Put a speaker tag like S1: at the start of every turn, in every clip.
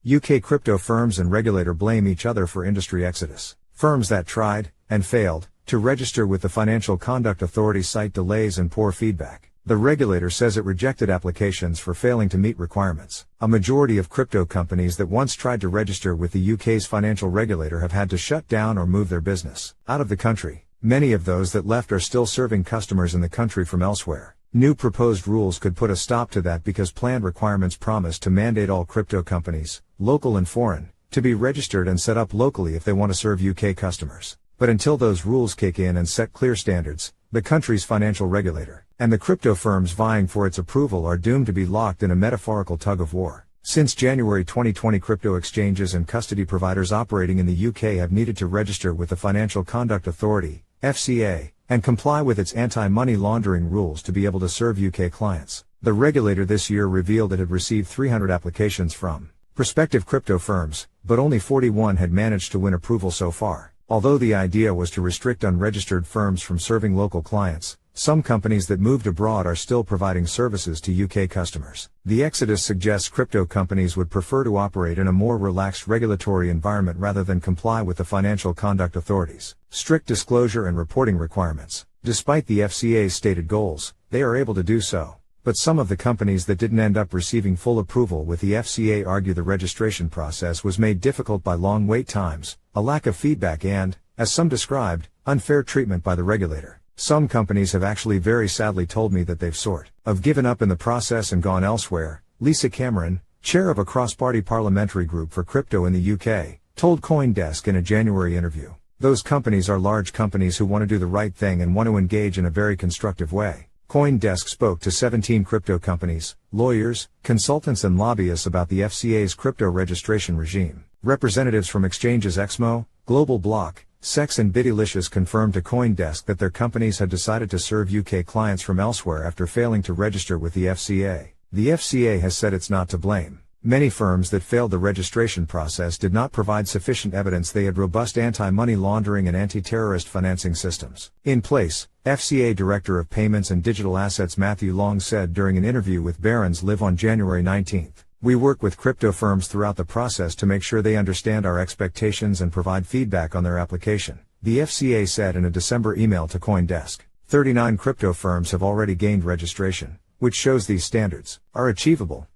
S1: UK crypto firms and regulator blame each other for industry exodus. Firms that tried, and failed, to register with the Financial Conduct Authority cite delays and poor feedback. The regulator says it rejected applications for failing to meet requirements. A majority of crypto companies that once tried to register with the UK's financial regulator have had to shut down or move their business out of the country. Many of those that left are still serving customers in the country from elsewhere. New proposed rules could put a stop to that because planned requirements promise to mandate all crypto companies, local and foreign, to be registered and set up locally if they want to serve UK customers. But until those rules kick in and set clear standards, the country's financial regulator, and the crypto firms vying for its approval are doomed to be locked in a metaphorical tug of war. Since January 2020, crypto exchanges and custody providers operating in the UK have needed to register with the Financial Conduct Authority, FCA, and comply with its anti-money laundering rules to be able to serve UK clients. The regulator this year revealed it had received 300 applications from prospective crypto firms, but only 41 had managed to win approval so far. Although the idea was to restrict unregistered firms from serving local clients, some companies that moved abroad are still providing services to UK customers. The exodus suggests crypto companies would prefer to operate in a more relaxed regulatory environment rather than comply with the Financial Conduct Authority's strict disclosure and reporting requirements. Despite the FCA's stated goals, they are able to do so. But some of the companies that didn't end up receiving full approval with the FCA argue the registration process was made difficult by long wait times, a lack of feedback and, as some described, unfair treatment by the regulator. Some companies have actually very sadly told me that they've sort of given up in the process and gone elsewhere. Lisa Cameron, chair of a cross-party parliamentary group for crypto in the UK, told CoinDesk in a January interview. Those companies are large companies who want to do the right thing and want to engage in a very constructive way. CoinDesk spoke to 17 crypto companies, lawyers, consultants and lobbyists about the FCA's crypto registration regime. Representatives from exchanges Exmo, Global Block, Sex and Bitylicious confirmed to CoinDesk that their companies had decided to serve UK clients from elsewhere after failing to register with the FCA. The FCA has said it's not to blame. Many firms that failed the registration process did not provide sufficient evidence they had robust anti-money laundering and anti-terrorist financing systems in place, FCA Director of Payments and Digital Assets Matthew Long said during an interview with Barron's Live on January 19. We work with crypto firms throughout the process to make sure they understand our expectations and provide feedback on their application, the FCA said in a December email to CoinDesk. 39 crypto firms have already gained registration, which shows these standards are achievable.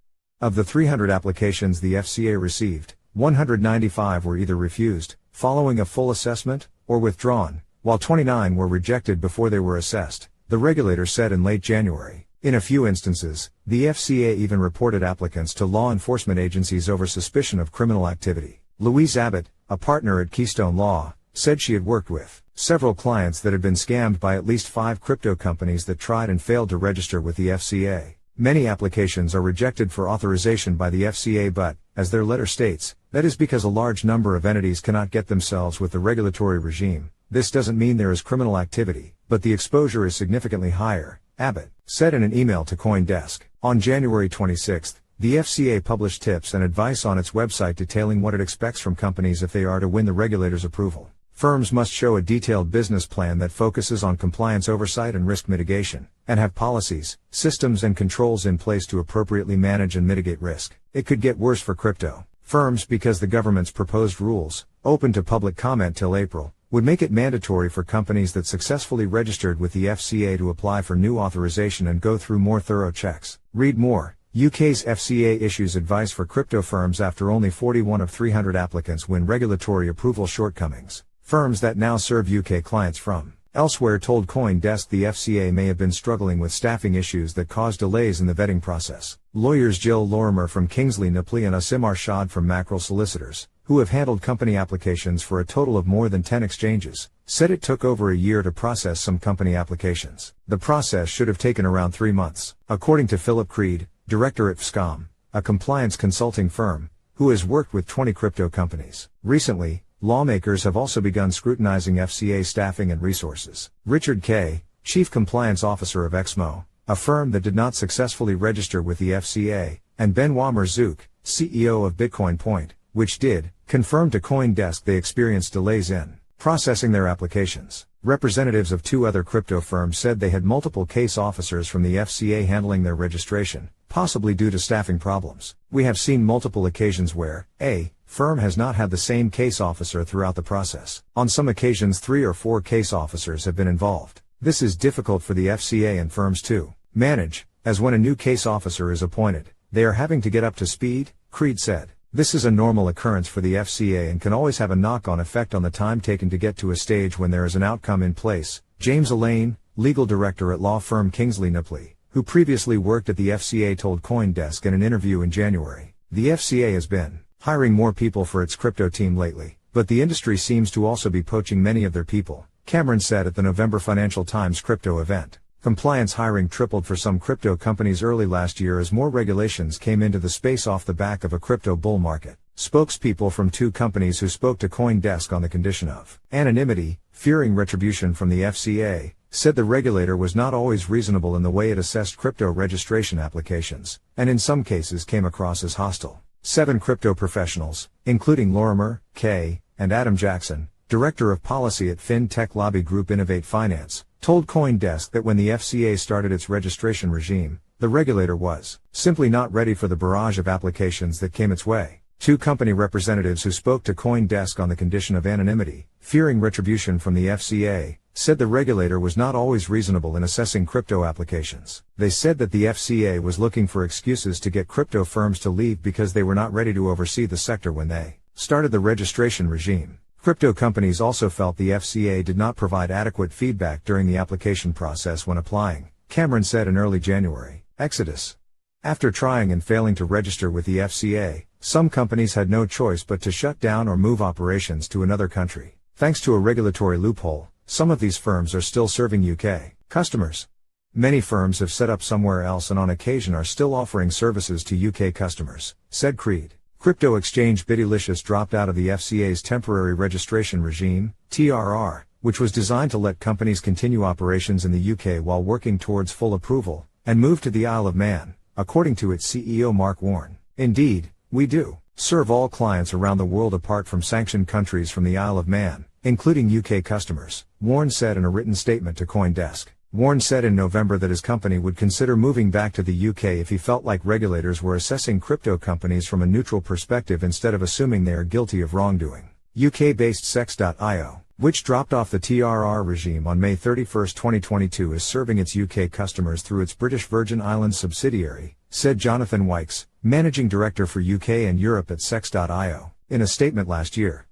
S1: Of the 300 applications the FCA received, 195 were either refused, following a full assessment, or withdrawn, while 29 were rejected before they were assessed, the regulator said in late January. In a few instances, the FCA even reported applicants to law enforcement agencies over suspicion of criminal activity. Louise Abbott, a partner at Keystone Law, said she had worked with several clients that had been scammed by at least 5 crypto companies that tried and failed to register with the FCA. Many applications are rejected for authorization by the FCA but, as their letter states, that is because a large number of entities cannot get themselves with the regulatory regime. This doesn't mean there is criminal activity, but the exposure is significantly higher, Abbott said in an email to CoinDesk. On January 26, the FCA published tips and advice on its website detailing what it expects from companies if they are to win the regulator's approval. Firms must show a detailed business plan that focuses on compliance oversight and risk mitigation, and have policies, systems and controls in place to appropriately manage and mitigate risk. It could get worse for crypto firms because the government's proposed rules, open to public comment till April, would make it mandatory for companies that successfully registered with the FCA to apply for new authorization and go through more thorough checks. Read more. UK's FCA issues advice for crypto firms after only 41 of 300 applicants win regulatory approval shortcomings. Firms that now serve UK clients from elsewhere told CoinDesk the FCA may have been struggling with staffing issues that caused delays in the vetting process. Lawyers Jill Lorimer from Kingsley Napley and Asim Arshad from Mackerel Solicitors, who have handled company applications for a total of more than 10 exchanges, said it took over a year to process some company applications. The process should have taken around 3 months, according to Philip Creed, director at FSCOM, a compliance consulting firm, who has worked with 20 crypto companies. Recently, lawmakers have also begun scrutinizing FCA staffing and resources. Richard Kay, Chief Compliance Officer of Exmo, a firm that did not successfully register with the FCA, and Benoit Merzouk, CEO of Bitcoin Point, which did, confirmed to CoinDesk they experienced delays in processing their applications. Representatives of 2 other crypto firms said they had multiple case officers from the FCA handling their registration, possibly due to staffing problems. We have seen multiple occasions where a firm has not had the same case officer throughout the process. On some occasions 3 or 4 case officers have been involved. This is difficult for the FCA and firms to manage, as when a new case officer is appointed, they are having to get up to speed, Creed said. This is a normal occurrence for the FCA and can always have a knock-on effect on the time taken to get to a stage when there is an outcome in place. James Elaine, legal director at law firm Kingsley Nipley, who previously worked at the FCA, told CoinDesk in an interview in January, "The FCA has been hiring more people for its crypto team lately, but the industry seems to also be poaching many of their people," Cameron said at the November Financial Times crypto event. Compliance hiring tripled for some crypto companies early last year as more regulations came into the space off the back of a crypto bull market. Spokespeople from 2 companies who spoke to CoinDesk on the condition of anonymity, fearing retribution from the FCA, said the regulator was not always reasonable in the way it assessed crypto registration applications, and in some cases came across as hostile. 7 crypto professionals, including Lorimer, K., and Adam Jackson, director of policy at fintech lobby group Innovate Finance, told CoinDesk that when the FCA started its registration regime, the regulator was simply not ready for the barrage of applications that came its way. 2 company representatives who spoke to CoinDesk on the condition of anonymity, fearing retribution from the FCA, said the regulator was not always reasonable in assessing crypto applications. They said that the FCA was looking for excuses to get crypto firms to leave because they were not ready to oversee the sector when they started the registration regime. Crypto companies also felt the FCA did not provide adequate feedback during the application process when applying, Cameron said in early January. Exodus. After trying and failing to register with the FCA, some companies had no choice but to shut down or move operations to another country. Thanks to a regulatory loophole, some of these firms are still serving UK customers. Many firms have set up somewhere else and on occasion are still offering services to UK customers, said Creed. Crypto exchange Bitylicious dropped out of the FCA's temporary registration regime, TRR, which was designed to let companies continue operations in the UK while working towards full approval, and moved to the Isle of Man, according to its CEO Mark Warren. "Indeed, we do serve all clients around the world apart from sanctioned countries from the Isle of Man, including UK customers," Warren said in a written statement to CoinDesk. Warren said in November that his company would consider moving back to the UK if he felt like regulators were assessing crypto companies from a neutral perspective instead of assuming they are guilty of wrongdoing. UK-based Sex.io, which dropped off the TRR regime on May 31, 2022, is serving its UK customers through its British Virgin Islands subsidiary, said Jonathan Wykes, managing director for UK and Europe at Sex.io, in a statement last year.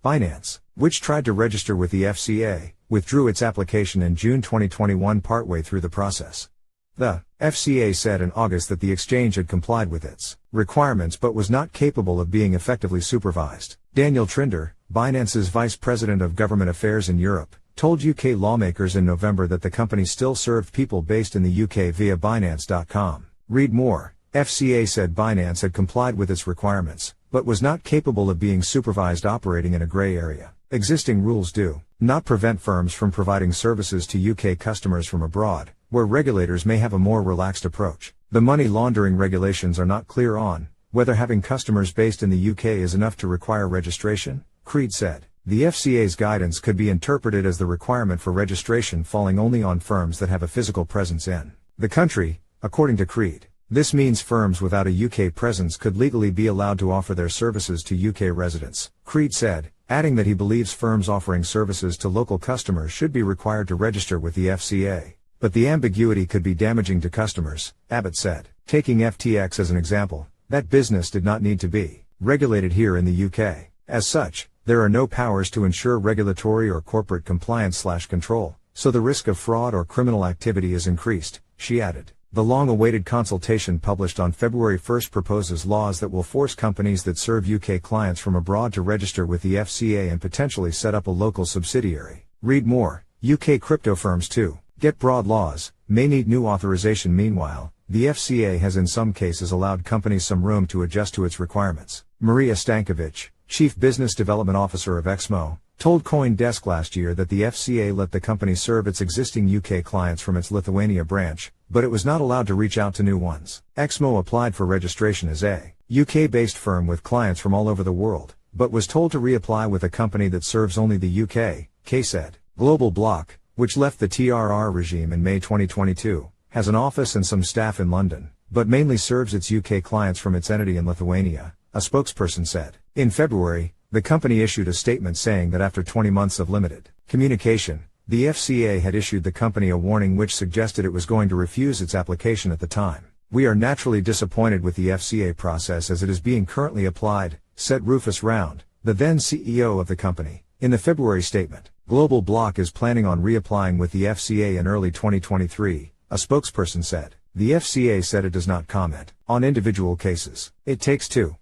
S1: Binance, which tried to register with the FCA, withdrew its application in June 2021 partway through the process. The FCA said in August that the exchange had complied with its requirements but was not capable of being effectively supervised. Daniel Trinder, Binance's vice president of government affairs in Europe, told UK lawmakers in November that the company still served people based in the UK via Binance.com. Read more. FCA said Binance had complied with its requirements, but was not capable of being supervised operating in a gray area. Existing rules do not prevent firms from providing services to UK customers from abroad, where regulators may have a more relaxed approach. The money laundering regulations are not clear on whether having customers based in the UK is enough to require registration, Creed said. The FCA's guidance could be interpreted as the requirement for registration falling only on firms that have a physical presence in the country, according to Creed. This means firms without a UK presence could legally be allowed to offer their services to UK residents, Creed said, adding that he believes firms offering services to local customers should be required to register with the FCA. But the ambiguity could be damaging to customers, Abbott said. Taking FTX as an example, that business did not need to be regulated here in the UK. As such, there are no powers to ensure regulatory or corporate compliance/control, so the risk of fraud or criminal activity is increased, she added. The long-awaited consultation published on February 1 proposes laws that will force companies that serve UK clients from abroad to register with the FCA and potentially set up a local subsidiary. Read more. UK crypto firms too get broad laws, may need new authorization. Meanwhile, the FCA has in some cases allowed companies some room to adjust to its requirements. Maria Stankovic, Chief Business Development Officer of Exmo, told CoinDesk last year that the FCA let the company serve its existing UK clients from its Lithuania branch, but it was not allowed to reach out to new ones. Exmo applied for registration as a UK-based firm with clients from all over the world, but was told to reapply with a company that serves only the UK, Kay said. Global Block, which left the TRR regime in May 2022, has an office and some staff in London, but mainly serves its UK clients from its entity in Lithuania, a spokesperson said. In February, the company issued a statement saying that after 20 months of limited communication, the FCA had issued the company a warning which suggested it was going to refuse its application at the time. "We are naturally disappointed with the FCA process as it is being currently applied," said Rufus Round, the then CEO of the company, in the February statement. Global Block is planning on reapplying with the FCA in early 2023, a spokesperson said. The FCA said it does not comment on individual cases. It takes two.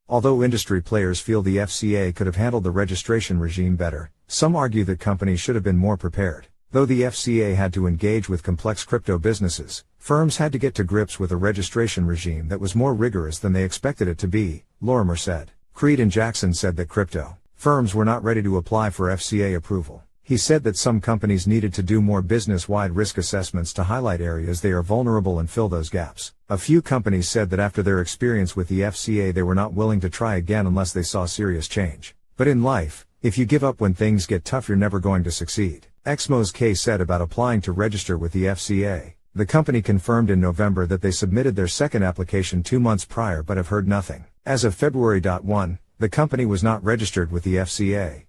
S1: Although industry players feel the FCA could have handled the registration regime better, some argue that companies should have been more prepared. Though the FCA had to engage with complex crypto businesses, firms had to get to grips with a registration regime that was more rigorous than they expected it to be, Lorimer said. Creed and Jackson said that crypto firms were not ready to apply for FCA approval. He said that some companies needed to do more business-wide risk assessments to highlight areas they are vulnerable and fill those gaps. A few companies said that after their experience with the FCA they were not willing to try again unless they saw serious change. But in life, if you give up when things get tough you're never going to succeed. Exmo's K said about applying to register with the FCA. The company confirmed in November that they submitted their second application 2 months prior but have heard nothing. As of February 1, the company was not registered with the FCA.